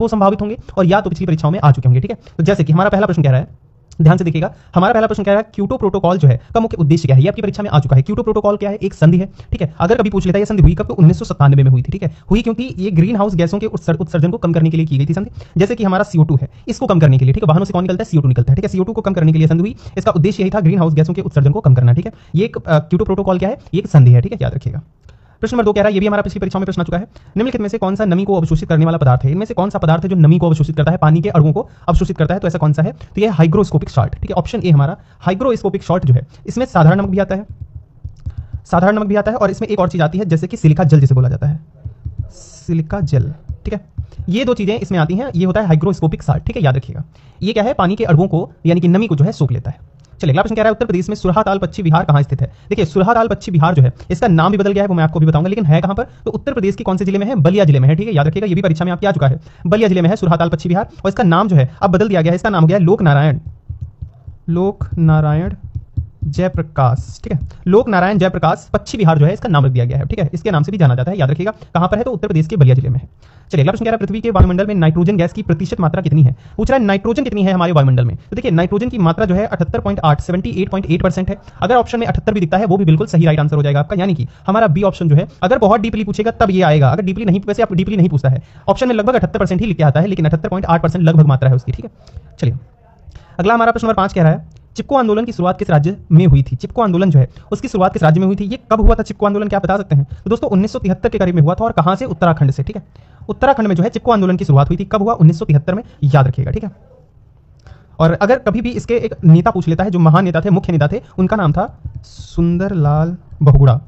वो संभावित होंगे और या तो पिछली परीक्षाओं में आ चुके होंगे। ठीक है, तो जैसे कि हमारा पहला प्रश्न कह रहा है, ध्यान से देखिएगा, हमारा पहला प्रश्न कह रहा है क्योटो प्रोटोकॉल जो है का मुख्य उद्देश्य क्या है। ये आपकी परीक्षा में आ चुका है। क्योटो प्रोटोकॉल क्या है? एक संधि है। ठीक है, अगर कभी पूछ लेता है ये संधि हुई कब, तो 1997 में हुई थी। ठीक है, हुई क्योंकि ये ग्रीन हाउस गैसों के उत्सर्जन को कम करने के लिए की गई थी संधि। जैसे कि हमारा CO2 है, इसको कम करने के लिए, ठीक है, वाहनों से कौन निकलता है? CO2 निकलता है। ठीक है, CO2 को कम करने के लिए संधि हुई। इसका उद्देश्य यही था ग्रीन हाउस गैसों के उत्सर्जन को कम करना। ठीक है, ये क्योटो प्रोटोकॉल क्या है? ये एक संधि है। ठीक है, याद रखिएगा। प्रश्न नंबर 2 कह रहा है, ये भी हमारा पिछली परीक्षाओं में प्रश्न आ चुका है, निम्नलिखित में से कौन सा नमी को अवशोषित करने वाला पदार्थ है? इनमें से कौन सा पदार्थ है जो नमी को अवशोषित करता है, पानी के अणुओं को अवशोषित करता है? तो ऐसा कौन सा है? तो ये हाइग्रोस्कोपिक सॉल्ट। ठीक है, ऑप्शन ए हमारा हाइग्रोस्कोपिक सॉल्ट जो है, इसमें साधारण नमक भी आता है, साधारण नमक भी आता है, और इसमें एक और चीज आती है जैसे कि सिलिका जल जिसे बोला जाता है, सिलिका जल। ठीक है, ये दो चीजें इसमें आती हैं। ये होता है हाइग्रोस्कोपिक सॉल्ट। ठीक है, याद रखिएगा। ये क्या है? पानी के अणुओं को यानी कि नमी को जो है सोख लेता है। चलिए, अगला प्रश्न कह रहा है, उत्तर प्रदेश में सुरहाताल पक्षी विहार कहाँ स्थित है? देखिए, सुरहाताल पक्षी विहार जो है, इसका नाम भी बदल गया है, वो मैं आपको भी बताऊंगा, लेकिन है कहाँ पर? तो उत्तर प्रदेश के कौन से जिले में है? बलिया जिले में है। ठीक है, याद रखिएगा, ये भी परीक्षा में आपके आ चुका है। बलिया जिले में है सुरहाताल पक्षी विहार, और इसका नाम जो है अब बदल दिया गया है। इसका नाम हो गया है लोक नारायण जयप्रकाश। ठीक है, लोक नारायण जयप्रकाश पक्षी विहार जो है, इसका नाम रख दिया गया है। ठीक है, इसके नाम से भी जाना जाता है। याद रखिएगा, कहां पर है? तो उत्तर प्रदेश के बलिया जिले में है। चलिए, अगला प्रश्न कह रहा है, पृथ्वी के वायुमंडल में नाइट्रोजन गैस की प्रतिशत मात्रा कितनी है? पूछ रहा है नाइट्रोजन कितनी है हमारे वायुमंडल में। तो देखिए, नाइट्रोजन की मात्रा जो है 78.8 78.8% है। अगर ऑप्शन में 78 भी दिखता है, वो भी बिल्कुल सही राइट आंसर हो जाएगा आपका, यानी कि हमारा बी ऑप्शन जो है, अगर बहुत डीपली पूछेगा तब ये आएगा, अगर डीपली नहीं, वैसे आप डीपली नहीं पूछता है, ऑप्शन में लगभग 78% ही लिख के आता है, लेकिन 78.8% लगभग मात्रा है उसकी। ठीक है, चलिए, अगला हमारा प्रश्न नंबर 5 कह रहा है, चिपको आंदोलन की शुरुआत किस राज्य में हुई थी? चिपको आंदोलन जो है उसकी शुरुआत किस राज्य में हुई थी? ये कब हुआ था चिपको आंदोलन, क्या आप बता सकते हैं? तो दोस्तों 1973 के करीब में हुआ था, और कहां से? उत्तराखंड से। ठीक है, उत्तराखंड में जो है चिपको आंदोलन की शुरुआत हुई थी। कब हुआ? 1973 में, याद रखिएगा। ठीक है, और अगर कभी भी इसके एक नेता पूछ लेता है, जो महान नेता थे, मुख्य नेता थे, उनका नाम था सुंदरलाल बहुगुणा।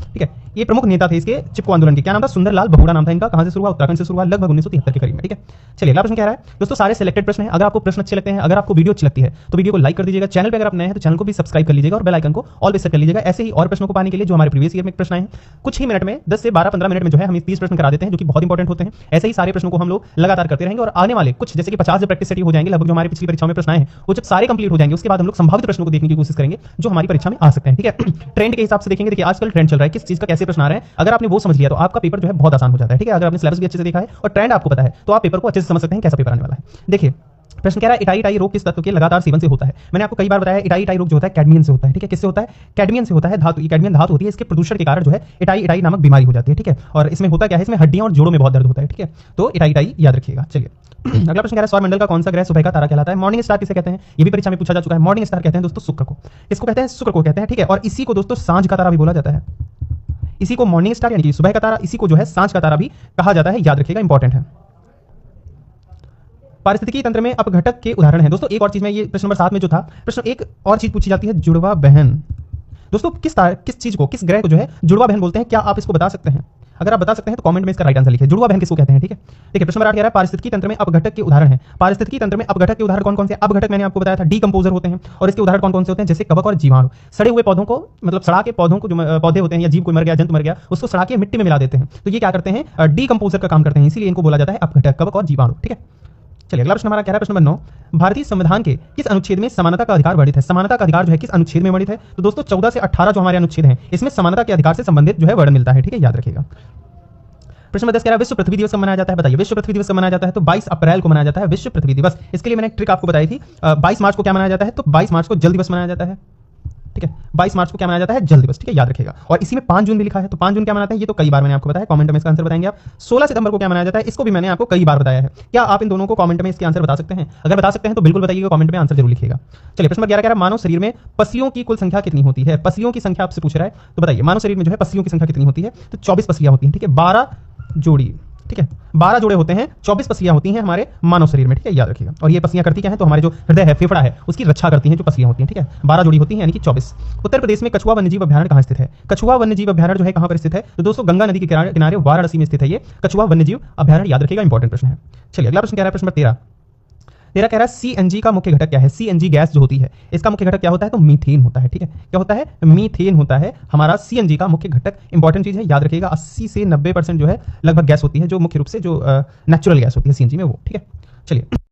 ठीक है, ये प्रमुख नेता थे इसके चिपको आंदोलन के। क्या नाम था? सुंदरलाल बहुगुणा नाम था इनका। कहां से शुरू हुआ? उत्तराखंड से शुरू हुआ, लगभग 1973 के करीब में। ठीक है, चलिए, अगला प्रश्न कह रहा है, दोस्तों सारे सिलेक्टेड प्रश्न हैं। अगर आपको प्रश्न अच्छे लगते हैं, अगर आपको वीडियो अच्छी लगती है, तो वीडियो को लाइक कर दीजिएगा। चैनल पे अगर आप नए हैं तो चैनल को भी सब्सक्राइब कर लीजिएगा, और बेल आइकन को ऑल पे सेट कर लीजिएगा। ऐसे ही और प्रश्नों को पाने के लिए जो हमारे प्रीवियस ईयर में प्रश्न आए हैं, कुछ ही मिनट में 10 से 12-15 मिनट में जो है हम 30 प्रश्न करा देते हैं, जो कि बहुत इंपॉर्टेंट होते हैं। ऐसे ही सारे प्रश्नों को हम लोग लगातार करते रहेंगे, और आने वाले कुछ जैसे कि 50 प्रैक्टिस सेट हो जाएंगे, लगभग जो हमारी पिछली परीक्षाओं में प्रश्न आए हैं, वो जब सारे कंप्लीट हो जाएंगे, उसके बाद हम लोग संभावित प्रश्नों को देखने की कोशिश करेंगे जो हमारी परीक्षा में आ सकते हैं। ठीक है, ट्रेंड के हिसाब से देखेंगे। देखिए, आजकल ट्रेंड चल रहा है, किस चीज का कैसे प्रश्न आ रहे हैं, अगर आपने वो समझ लिया तो आपका पेपर जो है बहुत आसान हो जाता है। ठीक है, अगर आपने सिलेबस भी अच्छे से देखा है और ट्रेंड आपको पता है, तो आप पेपर को अच्छे से समझ सकते हैं कैसा पेपर आने वाला है। देखिए, प्रश्न कह रहा है, इटाई रोग किस तत्व के लगातार सेवन से होता है? मैंने आपको कई बार बताया, इटाई रोग जो होता है कैडमियम से होता है। ठीक है, किससे होता है? कैडमियम से होता है। धातु, कैडमियम धातु होती है, इसके प्रदूषण के कारण जो है इटाई नामक बीमारी हो जाती है। ठीक है, और इसमें होता क्या है? इसमें हड्डियां और जोड़ों में बहुत दर्द होता है। ठीक है, तो इटाई याद रखिएगा। चलिए, अगला प्रश्न कह रहा है, सौरमंडल का कौन सा ग्रह सुबह का तारा कहलाता है? मॉर्निंग स्टार किसे कहते हैं? ये भी परीक्षा में पूछा जा चुका है। मॉर्निंग स्टार कहते हैं दोस्तों शुक्र को। किसको कहते हैं? शुक्र को कहते हैं। ठीक है, और इसी को दोस्तों सांझ का तारा भी बोला जाता है। इसी को मॉर्निंग स्टार यानी कि सुबह का तारा, इसी को जो है सांझ का तारा भी कहा जाता है। याद रखिएगा, इंपॉर्टेंट है। पारिस्थितिकी तंत्र में अपघटक के उदाहरण हैं। दोस्तों एक और चीज में, ये प्रश्न नंबर 7 में जो था प्रश्न, एक और चीज पूछी जाती है, जुड़वा बहन। दोस्तों किस चीज को, किस ग्रह को जो है जुड़वा बहन बोलते हैं? क्या आप इसको बता सकते हैं? अगर आप बता सकते हैं तो कमेंट में इसका राइट आंसर लिखिए। जुड़वा बहन किसको कहते हैं? ठीक है, देखिए, प्रश्न नंबर 8 कह रहा है, पारिस्थितिकी तंत्र में अपघटक के उदाहरण हैं। पारिस्थितिकी तंत्र में अपघटक के उदाहरण कौन कौन से? अपघटक मैंने आपको बताया था डीकंपोजर होते हैं, और इसके उदाहरण कौन कौन से होते हैं? जैसे कवक और जीवाणु। सड़े हुए पौधों को, मतलब सड़ा के पौधों को, जो पौधे होते हैं या जीव कोई मर गया, जंतु मर गया, उसको सड़ा के मिट्टी में मिला देते हैं, तो ये क्या करते हैं? डीकंपोजर का काम करते हैं, इसीलिए इनको बोला जाता है अपघटक, कवक और जीवाणु। ठीक है, चलिए, अगला प्रश्न हमारा कह रहा है, प्रश्न नंबर 9, भारतीय संविधान के किस अनुच्छेद में समानता का अधिकार वर्णित है? समानता का अधिकार जो है किस अनुच्छेद में वर्णित है? तो दोस्तों 14 से 18 जो हमारे अनुच्छेद हैं, इसमें समानता के अधिकार से संबंधित जो है वर्णन मिलता है। ठीक है, याद रखिएगा। प्रश्न नंबर 10 कह रहा है, विश्व पृथ्वी दिवस कब मनाया जाता है? बताइए, विश्व पृथ्वी दिवस कब मनाया जाता है? तो 22 अप्रैल को मनाया जाता है विश्व पृथ्वी दिवस। इसके लिए मैंने ट्रिक आपको बताई थी। 22 मार्च को क्या मनाया जाता है? तो 22 मार्च को जल दिवस मनाया जाता है। ठीक है, 22 मार्च को क्या मनाया जाता है? जल दिवस। ठीक है, याद रखिएगा। और इसी में 5 जून भी लिखा है, तो 5 जून क्या मनाते हैं? ये तो कई बार मैंने आपको बताया, कमेंट में इसका आंसर बताएंगे आप। 16 सितंबर को क्या मनाया जाता है? इसको भी मैंने आपको कई बार बताया है। क्या आप इन दोनों को कमेंट में इसके आंसर बता सकते हैं? अगर बता सकते हैं तो बिल्कुल बताइएगा, कमेंट में आंसर जरूर लिखिएगा। चलिए, प्रश्न नंबर 11 कह रहा है, मानव शरीर में पसलियों की कुल संख्या कितनी होती है? पसलियों की संख्या आपसे पूछ रहा है, तो बताइए मानव शरीर में जो है पसलियों की संख्या कितनी होती है? तो 24 पसलियां होती हैं। ठीक है, 12 जोड़ी। ठीक है, 12 जोड़े होते हैं, 24 पसलियां होती हैं हमारे मानव शरीर में। ठीक है, याद रखिएगा। और ये पसलियां करती क्या है? तो हमारे जो हृदय है, फेफड़ा है, उसकी रक्षा करती हैं जो पसलियां होती हैं। ठीक है, 12 जोड़ी होती हैं, यानी कि 24। उत्तर प्रदेश में कछुआ वन्यजीव अभ्यारण्य कहां स्थित है? कछुआ वन्यजीव अभ्यारण्य जो है कहां पर स्थित है? तो दोस्तों गंगा नदी के किनारे वाराणसी में स्थित है ये कछुआ वन्यजीव अभ्यारण्य। याद रखिएगा, इंपॉर्टेंट प्रश्न है। चलिए, अगला प्रश्न कह रहा है, प्रश्न नंबर 13 कह रहा है, सीएनजी का मुख्य घटक क्या है? सीएनजी गैस जो होती है, इसका मुख्य घटक क्या होता है? तो मीथेन होता है। ठीक है, क्या होता है? मीथेन होता है हमारा सीएनजी का मुख्य घटक। इंपॉर्टेंट चीज है, याद रखिएगा। 80 से 90% जो है लगभग गैस होती है, जो मुख्य रूप से जो नेचुरल गैस होती है सीएनजी में, वो। ठीक है, चलिए।